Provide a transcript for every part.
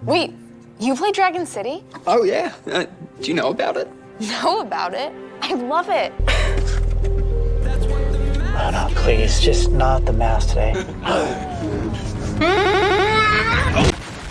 Wait, you play Dragon City? Oh, yeah. Do you know about it? Know about it? I love it. Oh, no, please, just not the mask today.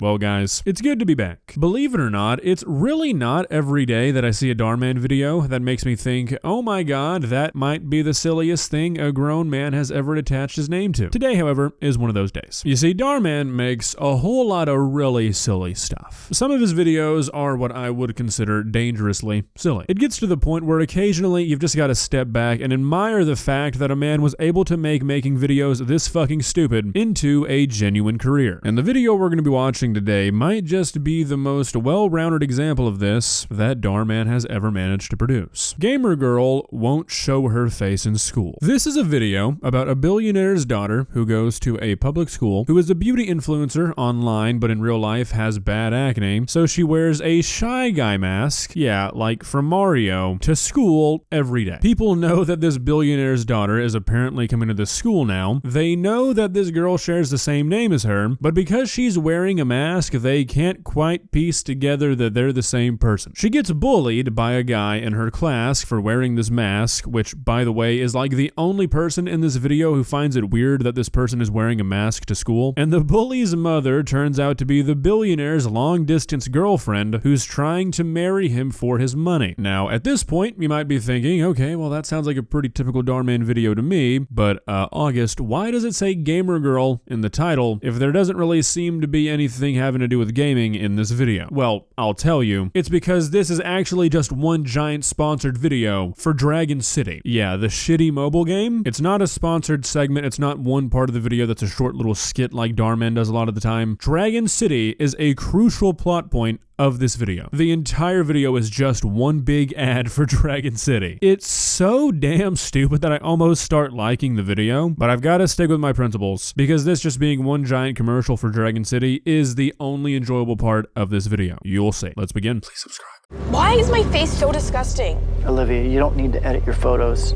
Well guys, it's good to be back. Believe it or not, it's really not every day that I see a Dhar Mann video that makes me think, oh my god, that might be the silliest thing a grown man has ever attached his name to. Today, however, is one of those days. You see, Dhar Mann makes a whole lot of really silly stuff. Some of his videos are what I would consider dangerously silly. It gets to the point where occasionally you've just got to step back and admire the fact that a man was able to make making videos this fucking stupid into a genuine career. And the video we're going to be watching today might just be the most well-rounded example of this that Dhar Mann has ever managed to produce. Gamer girl won't show her face in school. This is a video about a billionaire's daughter who goes to a public school, who is a beauty influencer online but in real life has bad acne, so she wears a Shy Guy mask, yeah, like from Mario, to school every day. People know that this billionaire's daughter is apparently coming to this school now. They know that this girl shares the same name as her, but because she's wearing a mask, they can't quite piece together that they're the same person. She gets bullied by a guy in her class for wearing this mask, which, by the way, is like the only person in this video who finds it weird that this person is wearing a mask to school. And the bully's mother turns out to be the billionaire's long-distance girlfriend who's trying to marry him for his money. Now, at this point, you might be thinking, okay, well, that sounds like a pretty typical Dhar Mann video to me, but August, why does it say gamer girl in the title if there doesn't really seem to be anything having to do with gaming in this video? Well, I'll tell you, it's because this is actually just one giant sponsored video for Dragon City. Yeah, the shitty mobile game. It's not a sponsored segment, it's not one part of the video that's a short little skit like Dhar Mann does a lot of the time. Dragon City is a crucial plot point of this video. The entire video is just one big ad for Dragon City. It's so damn stupid that I almost start liking the video, but I've got to stick with my principles, because this just being one giant commercial for Dragon City is the only enjoyable part of this video. You'll see. Let's begin. Please subscribe. Why is my face so disgusting? Olivia, you don't need to edit your photos.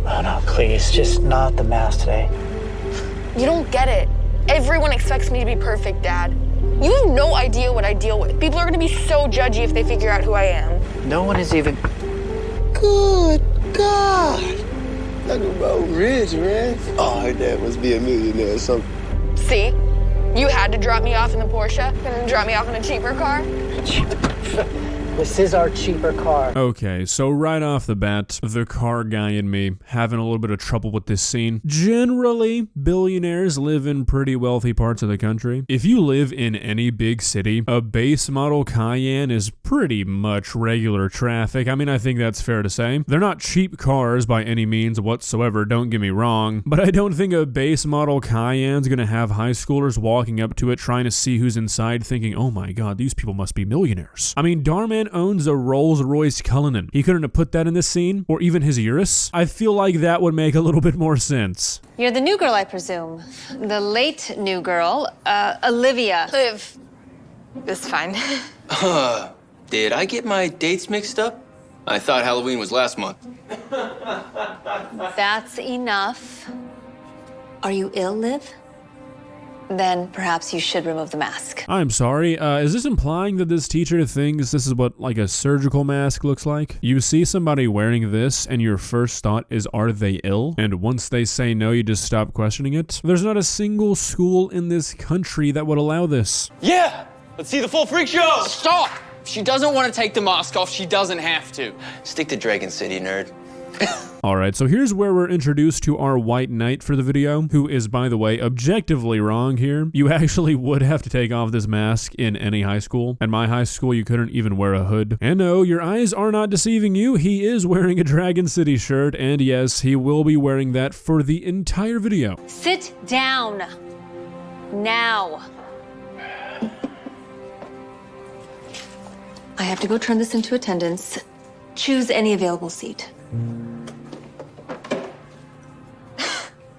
Oh, no, please, just not the mask today. You don't get it. Everyone expects me to be perfect, Dad. You have no idea what I deal with. People are gonna be so judgy if they figure out who I am. No one is even... Good God. Look at Bo Rich, man. Oh, her dad must be a millionaire or something. See? You had to drop me off in the Porsche and then drop me off in a cheaper car? This is our cheaper car. Okay, so right off the bat, the car guy in me having a little bit of trouble with this scene. Generally, billionaires live in pretty wealthy parts of the country. If you live in any big city, a base model Cayenne is pretty much regular traffic. I mean, I think that's fair to say. They're not cheap cars by any means whatsoever, don't get me wrong, but I don't think a base model Cayenne's gonna have high schoolers walking up to it trying to see who's inside thinking, oh my god, these people must be millionaires. I mean, Dhar Mann owns a Rolls-Royce Cullinan. He couldn't have put that in this scene, or even his Urus. I feel like that would make a little bit more sense. You're the new girl, I presume. The late new girl, Olivia. Liv. It's fine. Did I get my dates mixed up? I thought Halloween was last month. That's enough. Are you ill, Liv? Then perhaps you should remove the mask. I'm sorry, is this implying that this teacher thinks this is what like a surgical mask looks like? You see somebody wearing this and your first thought is, are they ill? And once they say no, you just stop questioning it? There's not a single school in this country that would allow this. Yeah! Let's see the full freak show! Stop! If she doesn't want to take the mask off, she doesn't have to. Stick to Dragon City, nerd. Alright, so here's where we're introduced to our white knight for the video, who is, by the way, objectively wrong here. You actually would have to take off this mask in any high school. At my high school, you couldn't even wear a hood. And no, your eyes are not deceiving you. He is wearing a Dragon City shirt, and yes, he will be wearing that for the entire video. Sit down. Now. I have to go turn this into attendance. Choose any available seat.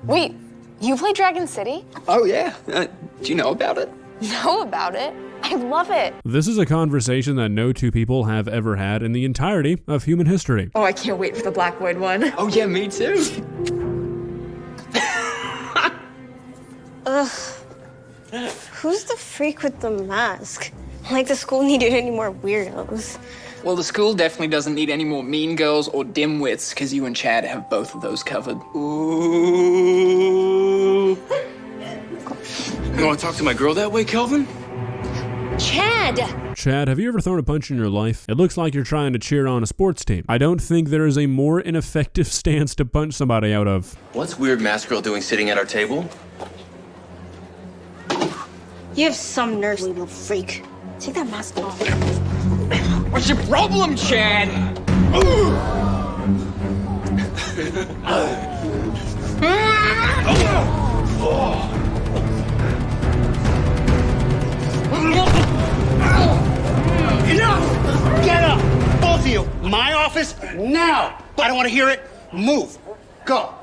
Wait, you play Dragon City? Oh, yeah. Do you know about it? Know about it? I love it. This is a conversation that no two people have ever had in the entirety of human history. Oh, I can't wait for the Blackmail one. Oh, yeah, me too. Ugh. Who's the freak with the mask? Like the school needed any more weirdos. Well, the school definitely doesn't need any more mean girls or dimwits, because you and Chad have both of those covered. Ooh. You want to talk to my girl that way, Kelvin? Chad! Chad, have you ever thrown a punch in your life? It looks like you're trying to cheer on a sports team. I don't think there is a more ineffective stance to punch somebody out of. What's weird masked girl doing sitting at our table? You have some nerve, little freak. Take that mask off. What's your problem, Chad? Enough! Get up! Both of you! My office, now! I don't want to hear it. Move. Go.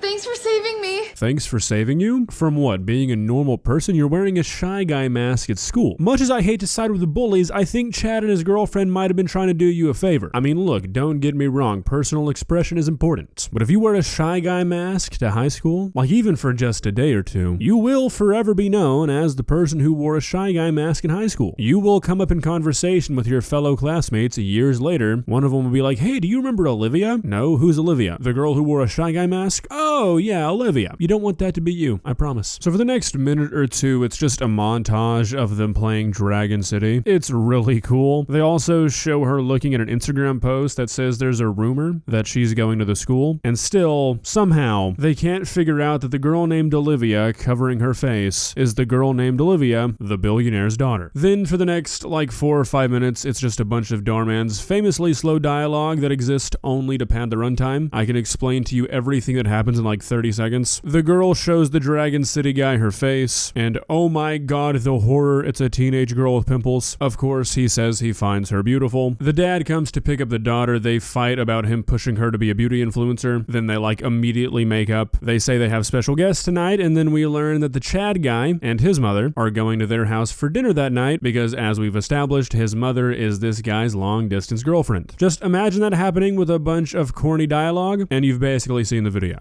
Thanks for saving me. Thanks for saving you? From what? Being a normal person? You're wearing a shy guy mask at school. Much as I hate to side with the bullies, I think Chad and his girlfriend might have been trying to do you a favor. I mean, look, don't get me wrong, personal expression is important. But if you wear a shy guy mask to high school, like even for just a day or two, you will forever be known as the person who wore a shy guy mask in high school. You will come up in conversation with your fellow classmates years later. One of them will be like, hey, do you remember Olivia? No, who's Olivia? The girl who wore a shy guy mask? Oh, yeah, Olivia. You don't want that to be you, I promise. So for the next minute or two, it's just a montage of them playing Dragon City. It's really cool. They also show her looking at an Instagram post that says there's a rumor that she's going to the school, and still, somehow, they can't figure out that the girl named Olivia covering her face is the girl named Olivia, the billionaire's daughter. Then for the next, 4 or 5 minutes, it's just a bunch of Dhar Mann's famously slow dialogue that exists only to pad the runtime. I can explain to you everything that happens in 30 seconds. The girl shows the Dragon City guy her face, and oh my god, the horror, it's a teenage girl with pimples. Of course, he says he finds her beautiful. The dad comes to pick up the daughter. They fight about him pushing her to be a beauty influencer. Then they immediately make up. They say they have special guests tonight, and then we learn that the Chad guy and his mother are going to their house for dinner that night because, as we've established, his mother is this guy's long-distance girlfriend. Just imagine that happening with a bunch of corny dialogue, and you've basically seen the video.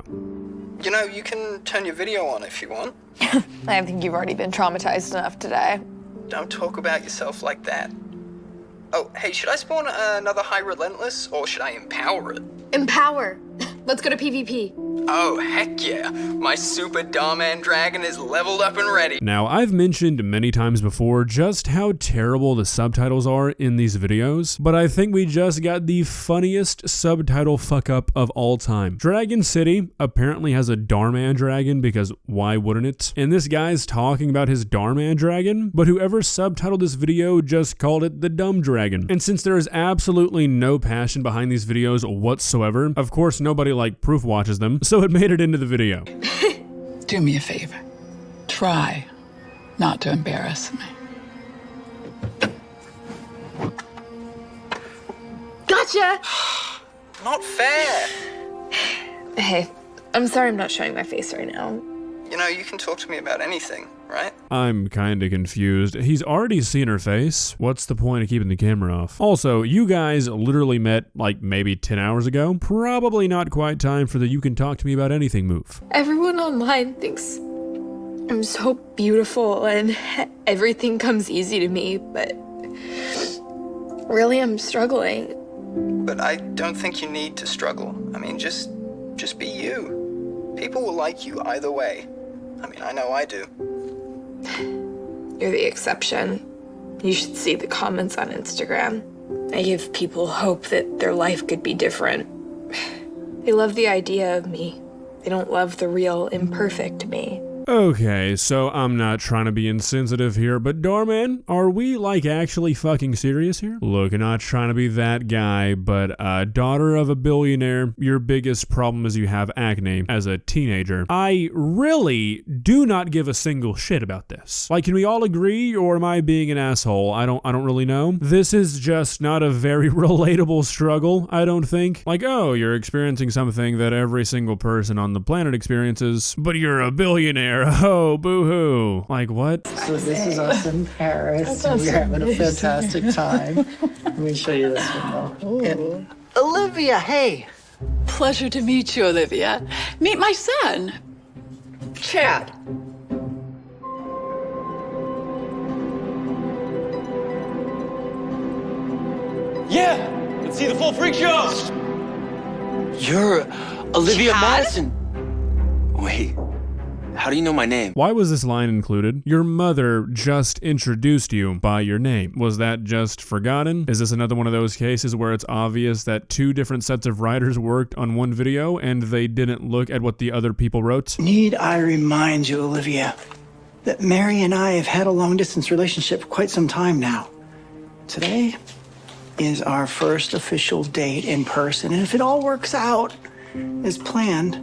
You know, you can turn your video on if you want. I think you've already been traumatized enough today. Don't talk about yourself like that. Oh, hey, should I spawn another High Relentless, or should I empower it? Empower. Let's go to PvP. Oh, heck yeah. My super Dhar Mann dragon is leveled up and ready. Now, I've mentioned many times before just how terrible the subtitles are in these videos, but I think we just got the funniest subtitle fuck up of all time. Dragon City apparently has a Dhar Mann dragon, because why wouldn't it? And this guy's talking about his Dhar Mann dragon, but whoever subtitled this video just called it the dumb dragon. And since there is absolutely no passion behind these videos whatsoever, of course nobody proof watches them, so it made it into the video. Do me a favor. Try not to embarrass me. Gotcha! Not fair. Hey, I'm sorry I'm not showing my face right now. You know, you can talk to me about anything, right? I'm kinda confused. He's already seen her face. What's the point of keeping the camera off? Also, you guys literally met maybe 10 hours ago. Probably not quite time for the you can talk to me about anything move. Everyone online thinks I'm so beautiful and everything comes easy to me, but really I'm struggling. But I don't think you need to struggle. I mean, just be you. People will like you either way. I mean, I know I do. You're the exception. You should see the comments on Instagram. I give people hope that their life could be different. They love the idea of me. They don't love the real, imperfect me. Okay, so I'm not trying to be insensitive here, but Dhar Mann, are we actually fucking serious here? Look, I'm not trying to be that guy, but daughter of a billionaire, your biggest problem is you have acne as a teenager. I really do not give a single shit about this. Can we all agree, or am I being an asshole? I don't really know. This is just not a very relatable struggle, I don't think. Oh, you're experiencing something that every single person on the planet experiences, but you're a billionaire. Oh, boo-hoo. What? So this is us in Paris. We're having a fantastic time. Let me show you this one, though. Olivia, hey. Pleasure to meet you, Olivia. Meet my son, Chad. Yeah, let's see the full freak show. You're Olivia Madison. Wait, how do you know my name? Why was this line included? Your mother just introduced you by your name. Was that just forgotten? Is this another one of those cases where it's obvious that two different sets of writers worked on one video and they didn't look at what the other people wrote? Need I remind you, Olivia, that Mary and I have had a long-distance relationship for quite some time now. Today is our first official date in person, and if it all works out as planned,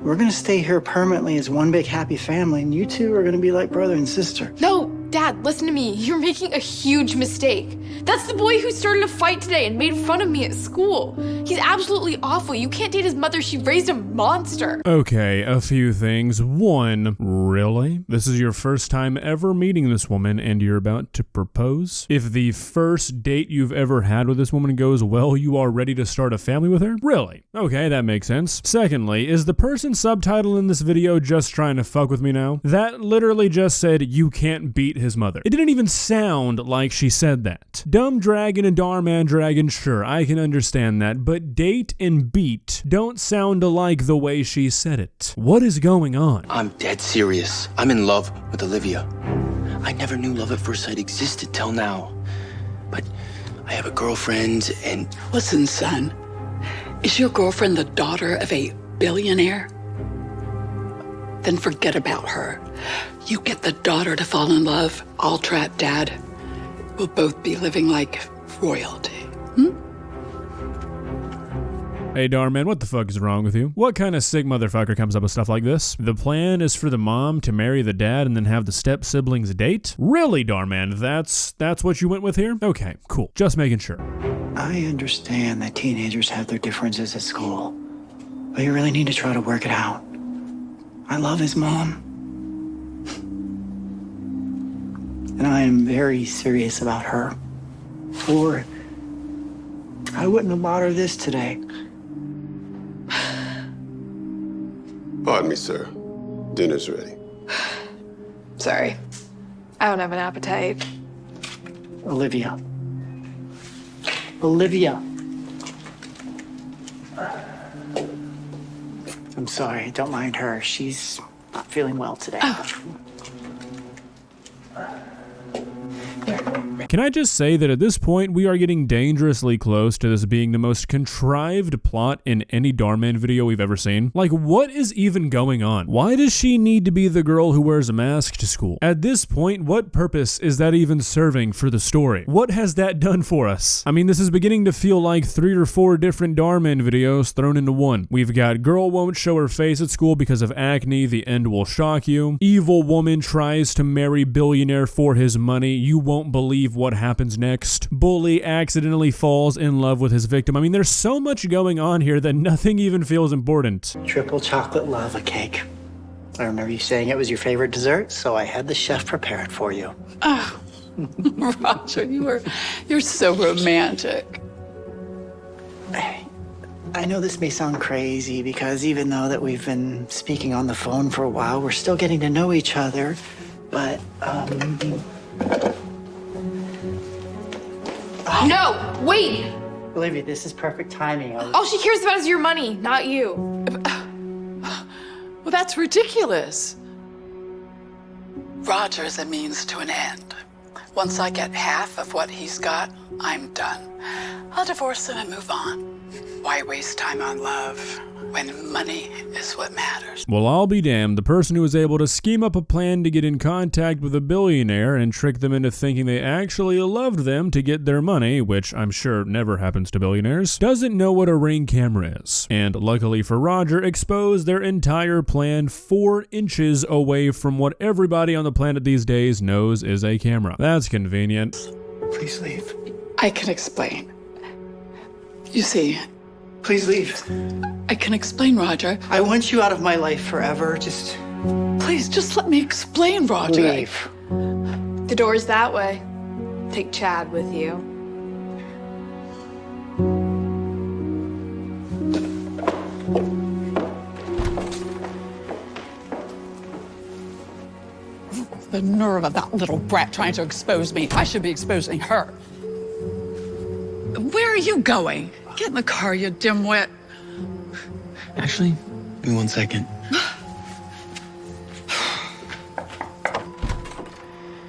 we're gonna stay here permanently as one big happy family, and you two are gonna be like brother and sister. No, Dad, listen to me. You're making a huge mistake. That's the boy who started a fight today and made fun of me at school. He's absolutely awful. You can't date his mother. She raised a monster. Okay, a few things. One, really? This is your first time ever meeting this woman and you're about to propose? If the first date you've ever had with this woman goes well, you are ready to start a family with her? Really? Okay, that makes sense. Secondly, is the person subtitle in this video just trying to fuck with me now? That literally just said, you can't beat his mother. It didn't even sound like she said that. Dumb dragon and Dhar Mann dragon, sure, I can understand that, but date and beat don't sound alike the way she said it. What is going on? I'm dead serious. I'm in love with Olivia. I never knew love at first sight existed till now. But I have a girlfriend and... Listen, son. Is your girlfriend the daughter of a billionaire? Then forget about her. You get the daughter to fall in love, I'll trap Dad. We'll both be living like royalty. Hey Dhar Mann, what the fuck is wrong with you? What kind of sick motherfucker comes up with stuff like this? The plan is for the mom to marry the dad and then have the step-siblings date? Really, Dhar Mann? That's what you went with here? Okay, cool. Just making sure. I understand that teenagers have their differences at school, but you really need to try to work it out. I love his mom. And I am very serious about her. Or I wouldn't have bought her this today. Pardon me, sir. Dinner's ready. Sorry. I don't have an appetite. Olivia. Olivia. I'm sorry, don't mind her. She's not feeling well today. Can I just say that at this point, we are getting dangerously close to this being the most contrived plot in any Dhar Mann video we've ever seen? Like, what is even going on? Why does she need to be the girl who wears a mask to school? At this point, what purpose is that even serving for the story? What has that done for us? I mean, this is beginning to feel like 3 or 4 different Dhar Mann videos thrown into one. We've got girl won't show her face at school because of acne, the end will shock you. Evil woman tries to marry billionaire for his money, you won't believe what happens next. Bully accidentally falls in love with his victim. I mean, there's so much going on here that nothing even feels important. Triple chocolate lava cake. I remember you saying it was your favorite dessert, so I had the chef prepare it for you. Oh, Roger, you're so romantic. I know this may sound crazy because even though that we've been speaking on the phone for a while, we're still getting to know each other, but, No, wait! Olivia, this is perfect timing. All she cares about is your money, not you. Well, that's ridiculous. Roger's a means to an end. Once I get half of what he's got, I'm done. I'll divorce him and move on. Why waste time on love when money is what matters? Well, I'll be damned. The person who was able to scheme up a plan to get in contact with a billionaire and trick them into thinking they actually loved them to get their money, which I'm sure never happens to billionaires, doesn't know what a Ring camera is. And luckily for Roger, exposed their entire plan 4 inches away from what everybody on the planet these days knows is a camera. That's convenient. Please leave. I can explain. You see, Please leave. I can explain, Roger. I want you out of my life forever. Please, just let me explain, Roger. Leave. The door's that way. Take Chad with you. The nerve of that little brat trying to expose me. I should be exposing her. are you going? Get in the car, you dimwit. Actually, give me 1 second.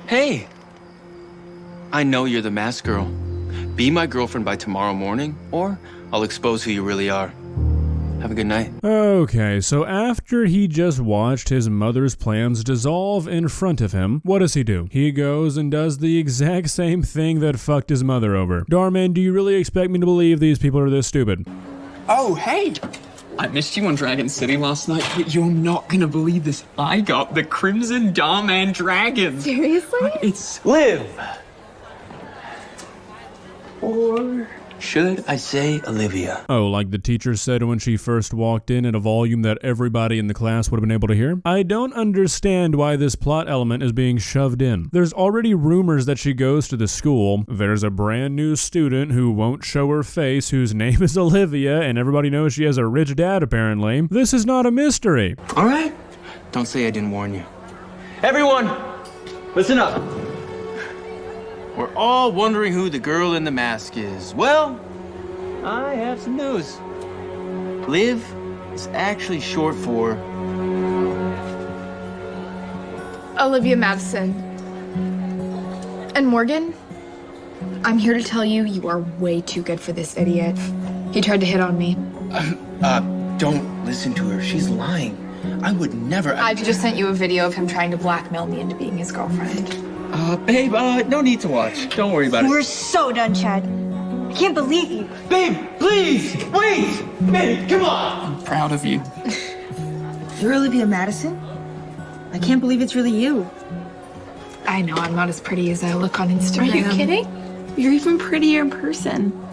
Hey! I know you're the mask girl. Be my girlfriend by tomorrow morning, or I'll expose who you really are. Have a good night. Okay, so after he just watched his mother's plans dissolve in front of him, what does he do? He goes and does the exact same thing that fucked his mother over. Dhar Mann, do you really expect me to believe these people are this stupid? Oh, hey! I missed you on Dragon City last night, but you're not gonna believe this. I got the Crimson Dhar Mann Dragons. Seriously? It's Liv! Or should I say Olivia? Oh, like the teacher said when she first walked in at a volume that everybody in the class would have been able to hear? I don't understand why this plot element is being shoved in. There's already rumors that she goes to the school. There's a brand new student who won't show her face whose name is Olivia, and everybody knows she has a rich dad apparently. This is not a mystery. All right. Don't say I didn't warn you. Everyone, listen up. We're all wondering who the girl in the mask is. Well, I have some news. Liv is actually short for Olivia Madison. And Morgan, I'm here to tell you, you are way too good for this idiot. He tried to hit on me. Don't listen to her. She's lying. I would never. I've just sent you a video of him trying to blackmail me into being his girlfriend. babe, no need to watch. Don't worry about it. We're so done, Chad. I can't believe you. Babe, please, wait! Babe, come on! I'm proud of you. You're Olivia Madison? I can't believe it's really you. I know I'm not as pretty as I look on Instagram. Are you kidding? You're even prettier in person.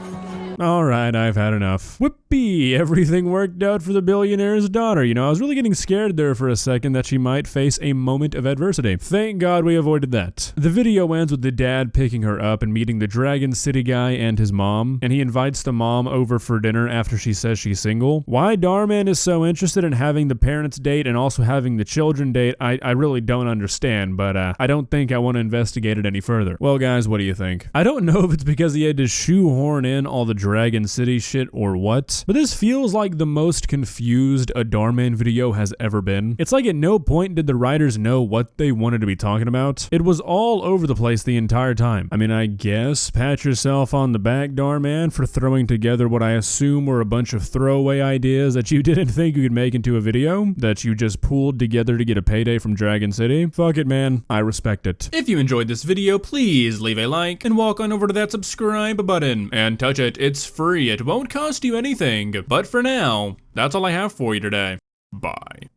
Alright, I've had enough. Whoopee! Everything worked out for the billionaire's daughter. You know, I was really getting scared there for a second that she might face a moment of adversity. Thank God we avoided that. The video ends with the dad picking her up and meeting the Dragon City guy and his mom, and he invites the mom over for dinner after she says she's single. Why Dhar Mann is so interested in having the parents date and also having the children date, I really don't understand, but I don't think I want to investigate it any further. Well guys, what do you think? I don't know if it's because he had to shoehorn in all the Dragon City shit or what, but this feels like the most confused a Dhar Mann video has ever been. It's like at no point did the writers know what they wanted to be talking about. It was all over the place the entire time. I mean, I guess pat yourself on the back, Dhar Mann, for throwing together what I assume were a bunch of throwaway ideas that you didn't think you could make into a video, that you just pulled together to get a payday from Dragon City. Fuck it, man. I respect it. If you enjoyed this video, please leave a like and walk on over to that subscribe button and touch it. It's free. It won't cost you anything. But for now, that's all I have for you today. Bye.